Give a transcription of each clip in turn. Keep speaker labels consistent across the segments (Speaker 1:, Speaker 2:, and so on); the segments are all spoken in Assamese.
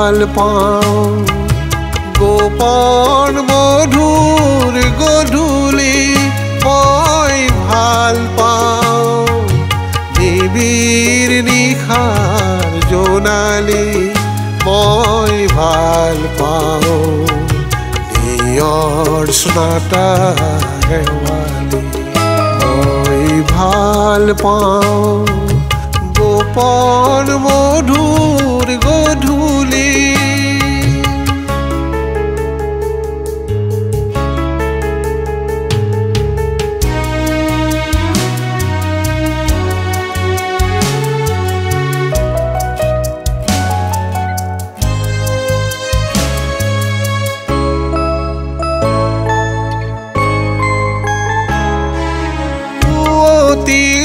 Speaker 1: ভাল পাওঁ গোপন মধুৰ গধূলি মই ভাল পাওঁ নিবিড় নিশাৰ জোনালী মই ভাল পাওঁ নিয়ৰ স্নাতা শেৱালি মই ভাল পাওঁ গোপন মধুৰ গধূলি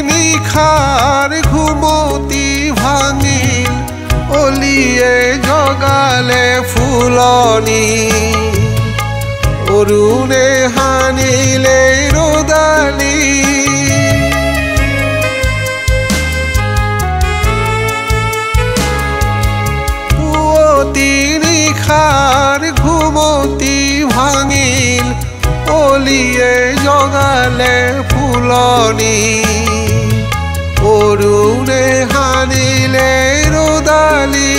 Speaker 1: নিশাৰ ঘুমতি ভাঙিল অলিয়ে জগালে ফুলনি অৰুণে হানিলে ৰদালি পুৱতি নিশাৰ ঘুমতি ভাঙিল অলিয়ে জগালে ফুলনি অৰুণে হানিলে ৰদালি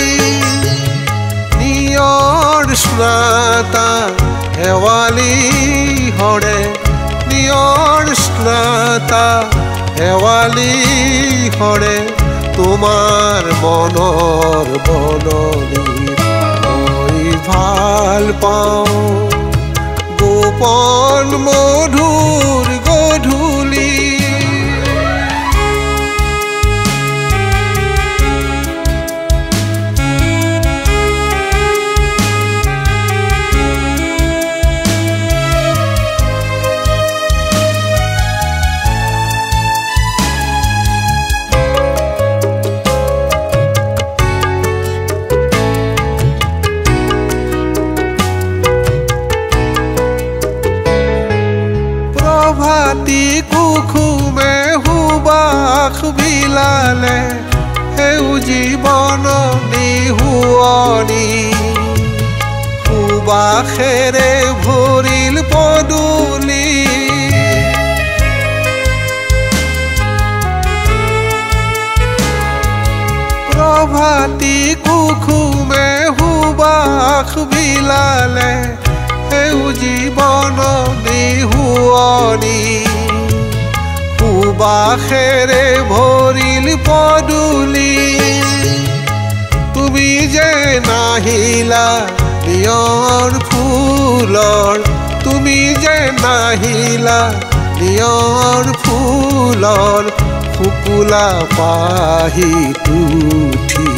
Speaker 1: নিয়ৰ স্নাতা শেৱালি হৰে নিয়ৰ স্নাতা শেৱালি হৰে তোমাৰ মনৰ বননি মই ভাল পাওঁ গোপন মধুৰ গধূলি ভাতি কুসুমে সুবাস বিলালে সেউজী বননি শুৱনি সুবাসেৰে ভৰিল পদূলি প্ৰভাতী কুসুমে সুবাস বিলালে সেউজী বননি শুৱনি সুবাসেৰে ভৰিল পদূলি তুমি যে নাহিলা নিয়ৰ ফুলৰ তুমি যে নাহিলা নিয়ৰ ফুলৰ শুকুলা পাহিত উঠি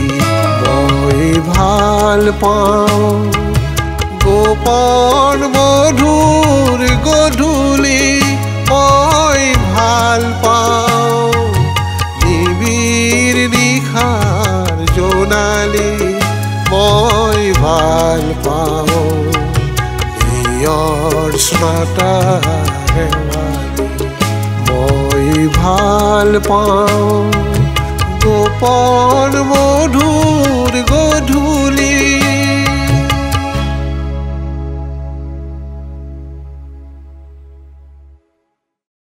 Speaker 1: মই ভাল পাওঁ গোপন মধুৰ গধূলি মই ভাল পাওঁ নিবিড় নিশাৰ জোনালী মই ভাল পাওঁ নিয়ৰ স্নাতা শেৱালি মই ভাল পাওঁ গোপন মধুৰ